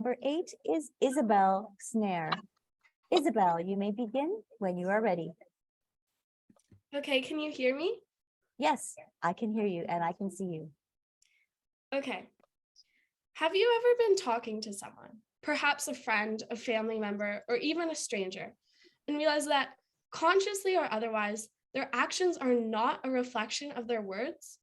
number 8 is Isabel Snare. Isabel, you may begin when you are ready. Okay, can you hear me? Yes, I can hear you and I can see you. Okay. Have you ever been talking to someone, perhaps a friend, a family member, or even a stranger, and realize that consciously or otherwise, their actions are not a reflection of their words?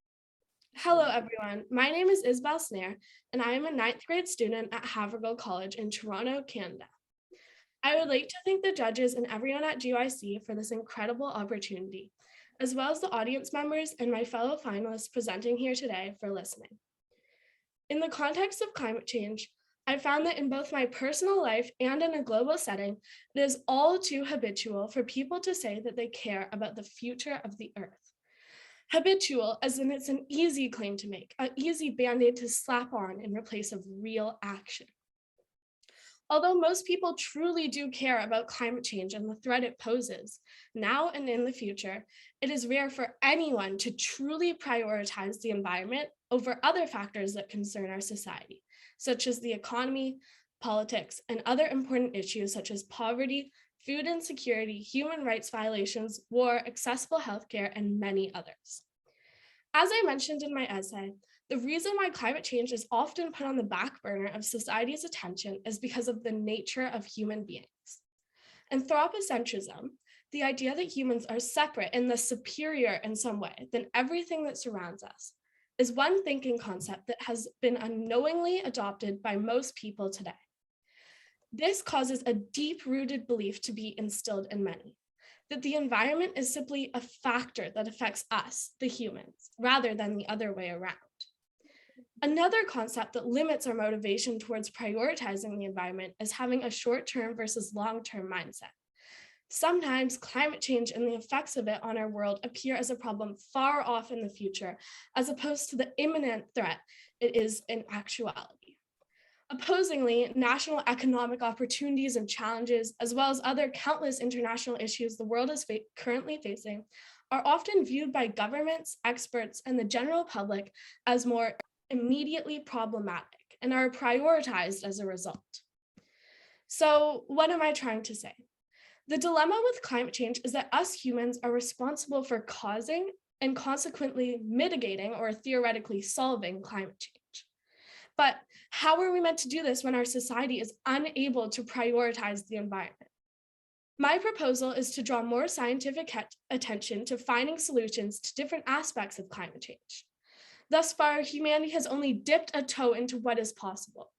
Hello, everyone. My name is Isabel Snare, and I am a 9th grade student at Hydrological College in Toronto, Canada. I would like to thank the judges and everyone at GYC for this incredible opportunity, as well as the audience members and my fellow finalists presenting here today for listening. In the context of climate change, I found that in both my personal life and in a global setting, it is all too habitual for people to say that they care about the future of the Earth. Habitual, as in it's an easy claim to make, an easy band-aid to slap on in replace of real action. Although most people truly do care about climate change and the threat it poses, now and in the future, it is rare for anyone to truly prioritize the environment over other factors that concern our society, such as the economy, politics, and other important issues such as poverty, food insecurity, human rights violations, war, accessible healthcare, and many others. As I mentioned in my essay, the reason why climate change is often put on the back burner of society's attention is because of the nature of human beings. Anthropocentrism, the idea that humans are separate and thus superior in some way than everything that surrounds us, is one thinking concept that has been unknowingly adopted by most people today. This causes a deep-rooted belief to be instilled in many, that the environment is simply a factor that affects us, the humans, rather than the other way around. Another concept that limits our motivation towards prioritizing the environment is having a short-term versus long-term mindset. Sometimes climate change and the effects of it on our world appear as a problem far off in the future, as opposed to the imminent threat it is in actuality. Opposingly, national economic opportunities and challenges, as well as other countless international issues the world is currently facing, are often viewed by governments, experts, and the general public as more immediately problematic and are prioritized as a result. So what am I trying to say? The dilemma with climate change is that us humans are responsible for causing and consequently mitigating or theoretically solving climate change. But how are we meant to do this when our society is unable to prioritize the environment? My proposal is to draw more scientific attention to finding solutions to different aspects of climate change. Thus far, humanity has only dipped a toe into what is possible.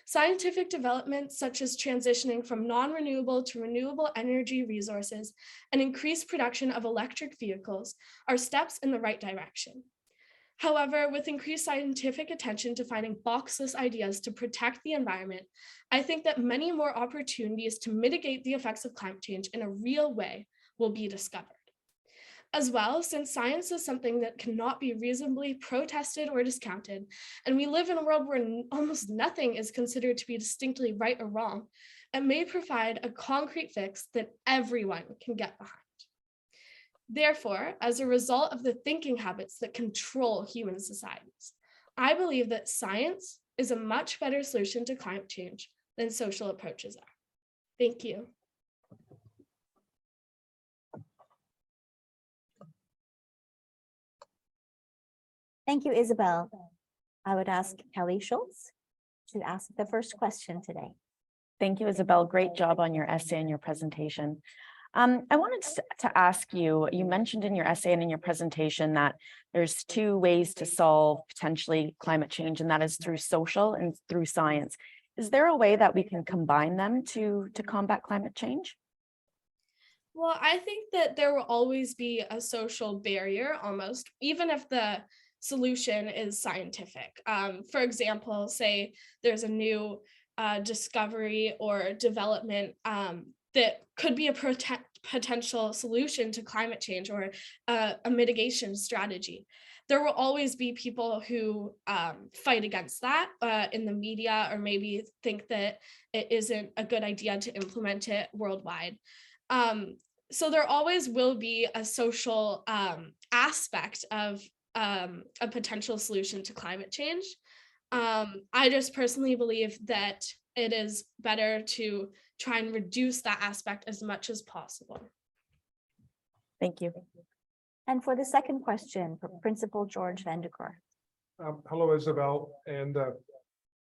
Scientific developments such as transitioning from non-renewable to renewable energy resources and increased production of electric vehicles are steps in the right direction. However, with increased scientific attention to finding boxless ideas to protect the environment, I think that many more opportunities to mitigate the effects of climate change in a real way will be discovered. As well, since science is something that cannot be reasonably protested or discounted, and we live in a world where almost nothing is considered to be distinctly right or wrong, it may provide a concrete fix that everyone can get behind. Therefore, as a result of the thinking habits that control human societies, I believe that science is a much better solution to climate change than social approaches are. Thank you. Thank you, Isabel. I would ask Kelly Schultz to ask the first question today. Thank you, Isabel. Great job on your essay and your presentation. I wanted to ask you, you mentioned in your essay and in your presentation that there's two ways to solve potentially climate change, and that is through social and through science. Is there a way that we can combine them to combat climate change? Well, I think that there will always be a social barrier almost, even if the solution is scientific. For example, say there's a new discovery or development that could be a potential solution to climate change or a mitigation strategy. There will always be people who fight against that in the media, or maybe think that it isn't a good idea to implement it worldwide. So there always will be a social aspect of a potential solution to climate change. I just personally believe that it is better to try and reduce that aspect as much as possible. Thank you. And for the second question, for Principal George Vanderkuur. Hello, Isabel, and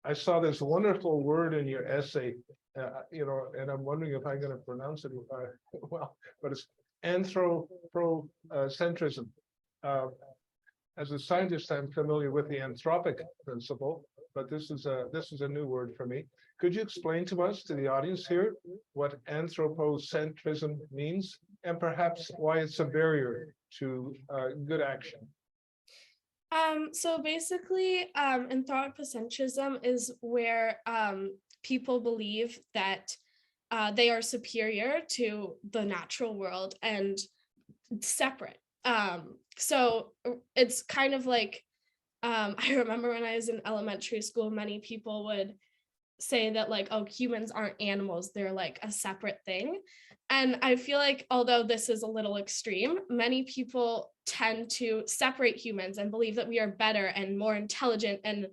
I saw this wonderful word in your essay, and I'm wondering if I'm going to pronounce it well, but it's anthropocentrism. As a scientist, I'm familiar with the anthropic principle, but this is a new word for me. Could you explain to us, to the audience here, what anthropocentrism means, and perhaps why it's a barrier to good action? So basically, anthropocentrism is where people believe that they are superior to the natural world and separate. So it's kind of like, I remember when I was in elementary school, many people would say that like, oh, humans aren't animals, they're like a separate thing. And I feel like, although this is a little extreme, many people tend to separate humans and believe that we are better and more intelligent and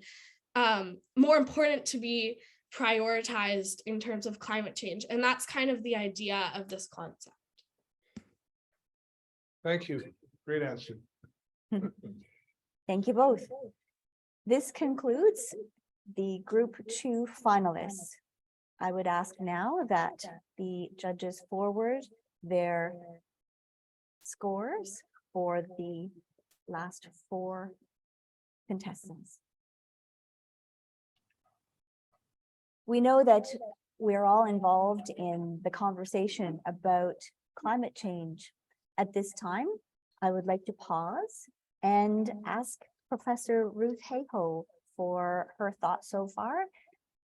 more important to be prioritized in terms of climate change. And that's kind of the idea of this concept. Thank you. Great answer. Thank you both. This concludes the Group 2 finalists. I would ask now that the judges forward their scores for the last 4 contestants. We know that we're all involved in the conversation about climate change. At this time, I would like to pause and ask Professor Ruth Hayhoe for her thoughts so far,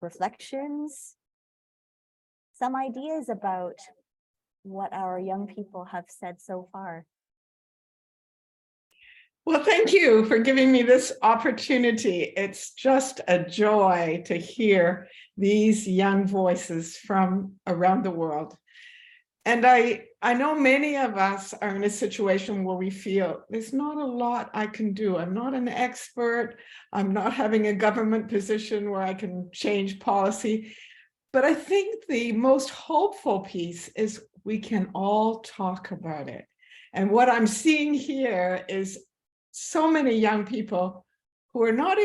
reflections, some ideas about what our young people have said so far. Well, thank you for giving me this opportunity. It's just a joy to hear these young voices from around the world. And I know many of us are in a situation where we feel there's not a lot I can do. I'm not an expert. I'm not having a government position where I can change policy. But I think the most hopeful piece is we can all talk about it. And what I'm seeing here is so many young people who are not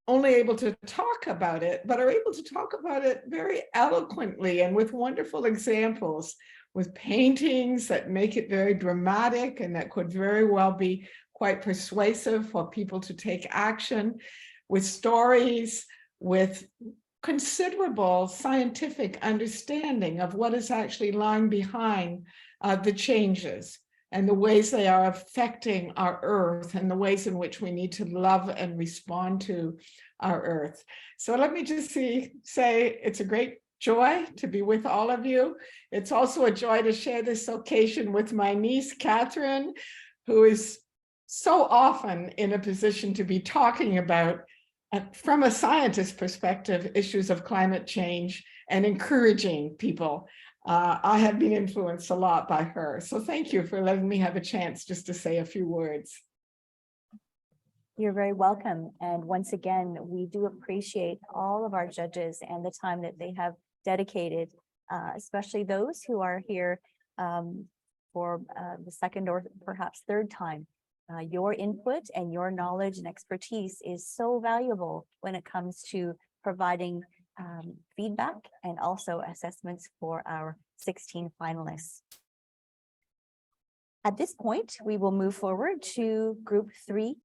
only able to talk about it, but are able to talk about it very eloquently and with wonderful examples, with paintings that make it very dramatic and that could very well be quite persuasive for people to take action, with stories, with considerable scientific understanding of what is actually lying behind the changes and the ways they are affecting our earth and the ways in which we need to love and respond to our earth. So let me just say it's a great joy to be with all of you. It's also a joy to share this occasion with my niece, Katharine, who is so often in a position to be talking about, from a scientist perspective, issues of climate change and encouraging people. I have been influenced a lot by her. So thank you for letting me have a chance just to say a few words. You're very welcome. And once again, we do appreciate all of our judges and the time that they have dedicated, especially those who are here for the second or perhaps third time. Your input and your knowledge and expertise is so valuable when it comes to providing feedback and also assessments for our 16 finalists. At this point, we will move forward to Group 3